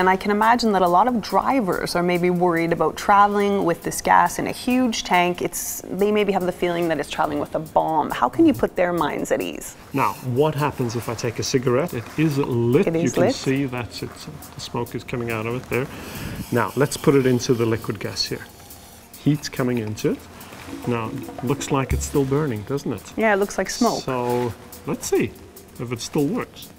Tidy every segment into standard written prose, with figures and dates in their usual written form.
And I can imagine that a lot of drivers are maybe worried about traveling with this gas in a huge tank. They maybe have the feeling that it's traveling with a bomb. How can you put their minds at ease? Now, what happens if I take a cigarette? It is lit. You can see that the smoke is coming out of it there. Now, let's put it into the liquid gas here. Heat's coming into it. Now, looks like it's still burning, doesn't it? Yeah, it looks like smoke. So, let's see if it still works.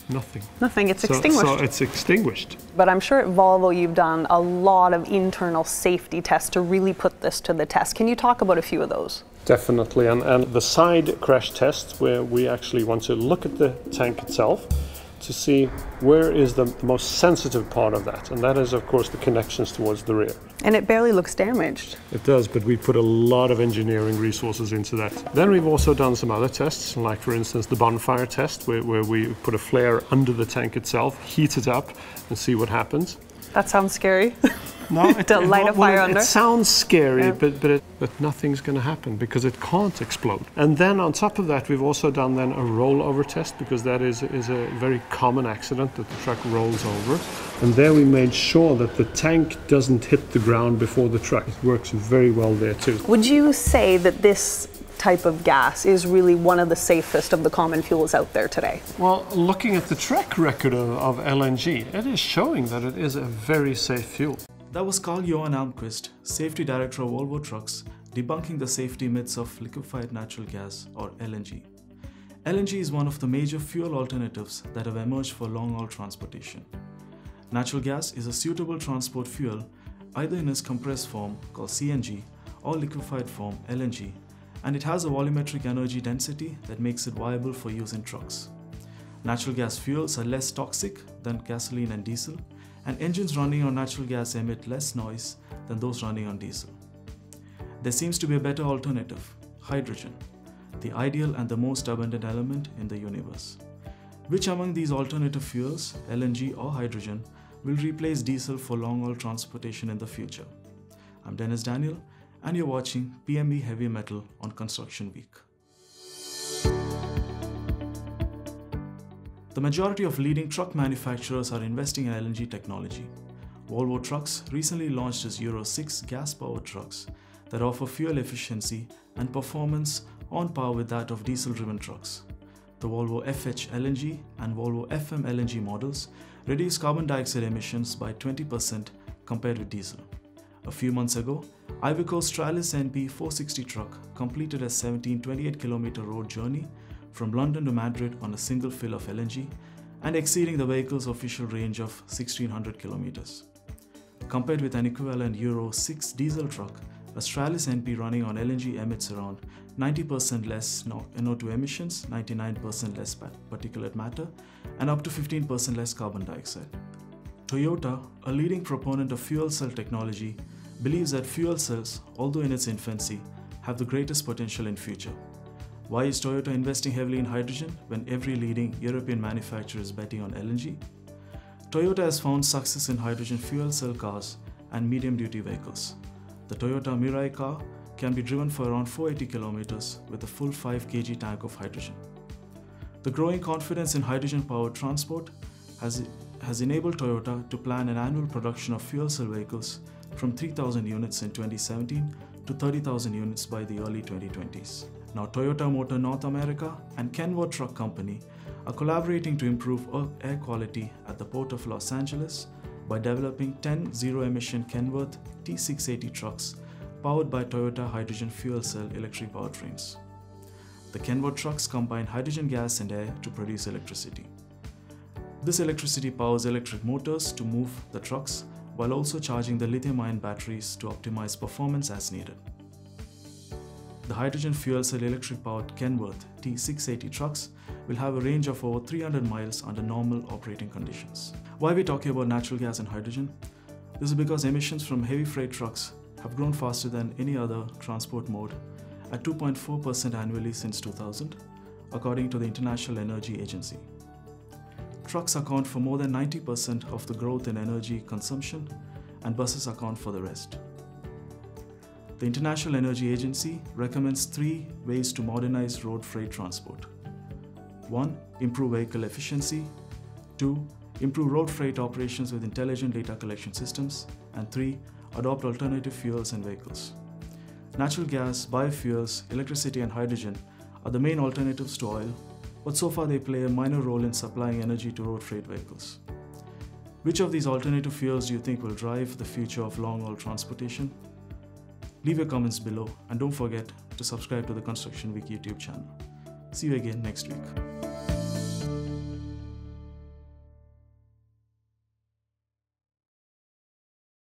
Nothing. Nothing, it's extinguished. So it's extinguished. But I'm sure at Volvo you've done a lot of internal safety tests to really put this to the test. Can you talk about a few of those? Definitely, and the side crash test where we actually want to look at the tank itself to see where is the most sensitive part of that, and that is of course the connections towards the rear. And it barely looks damaged. It does, but we put a lot of engineering resources into that. Then we've also done some other tests, like for instance the bonfire test, where we put a flare under the tank itself, heat it up and see what happens. That sounds scary. No, to light a fire under. It sounds scary, yeah. but nothing's going to happen because it can't explode. And then on top of that, we've also done then a rollover test, because that is a very common accident that the truck rolls over. And there we made sure that the tank doesn't hit the ground before the truck. It works very well there too. Would you say that this type of gas is really one of the safest of the common fuels out there today? Well, looking at the track record of LNG, it is showing that it is a very safe fuel. That was Carl-Johan Almqvist, Safety Director of Volvo Trucks, debunking the safety myths of liquefied natural gas, or LNG. LNG is one of the major fuel alternatives that have emerged for long-haul transportation. Natural gas is a suitable transport fuel either in its compressed form, called CNG, or liquefied form, LNG, and it has a volumetric energy density that makes it viable for use in trucks. Natural gas fuels are less toxic than gasoline and diesel, and engines running on natural gas emit less noise than those running on diesel. There seems to be a better alternative, hydrogen, the ideal and the most abundant element in the universe. Which among these alternative fuels, LNG or hydrogen, will replace diesel for long-haul transportation in the future? I'm Dennis Daniel, and you're watching PME Heavy Metal on Construction Week. The majority of leading truck manufacturers are investing in LNG technology. Volvo Trucks recently launched its Euro 6 gas-powered trucks that offer fuel efficiency and performance on par with that of diesel-driven trucks. The Volvo FH LNG and Volvo FM LNG models reduce carbon dioxide emissions by 20% compared with diesel. A few months ago, Iveco's Stralis NP 460 truck completed a 1728-kilometer road journey from London to Madrid on a single fill of LNG and exceeding the vehicle's official range of 1600 kilometers. Compared with an equivalent Euro 6 diesel truck, a Stralis NP running on LNG emits around 90% less NO2 emissions, 99% less particulate matter, and up to 15% less carbon dioxide. Toyota, a leading proponent of fuel cell technology, believes that fuel cells, although in its infancy, have the greatest potential in future. Why is Toyota investing heavily in hydrogen when every leading European manufacturer is betting on LNG? Toyota has found success in hydrogen fuel cell cars and medium-duty vehicles. The Toyota Mirai car can be driven for around 480 kilometers with a full 5 kg tank of hydrogen. The growing confidence in hydrogen-powered transport has enabled Toyota to plan an annual production of fuel cell vehicles from 3,000 units in 2017 to 30,000 units by the early 2020s. Now, Toyota Motor North America and Kenworth Truck Company are collaborating to improve air quality at the Port of Los Angeles by developing 10 zero-emission Kenworth T680 trucks powered by Toyota hydrogen fuel cell electric powertrains. The Kenworth trucks combine hydrogen gas and air to produce electricity. This electricity powers electric motors to move the trucks while also charging the lithium-ion batteries to optimize performance as needed. The hydrogen fuel cell electric-powered Kenworth T680 trucks will have a range of over 300 miles under normal operating conditions. Why are we talking about natural gas and hydrogen? This is because emissions from heavy freight trucks have grown faster than any other transport mode at 2.4% annually since 2000, according to the International Energy Agency. Trucks account for more than 90% of the growth in energy consumption, and buses account for the rest. The International Energy Agency recommends 3 ways to modernize road freight transport. 1. Improve vehicle efficiency. 2. Improve road freight operations with intelligent data collection systems. And 3. Adopt alternative fuels and vehicles. Natural gas, biofuels, electricity and hydrogen are the main alternatives to oil, but so far they play a minor role in supplying energy to road freight vehicles. Which of these alternative fuels do you think will drive the future of long-haul transportation? Leave your comments below and don't forget to subscribe to the Construction Week YouTube channel. See you again next week.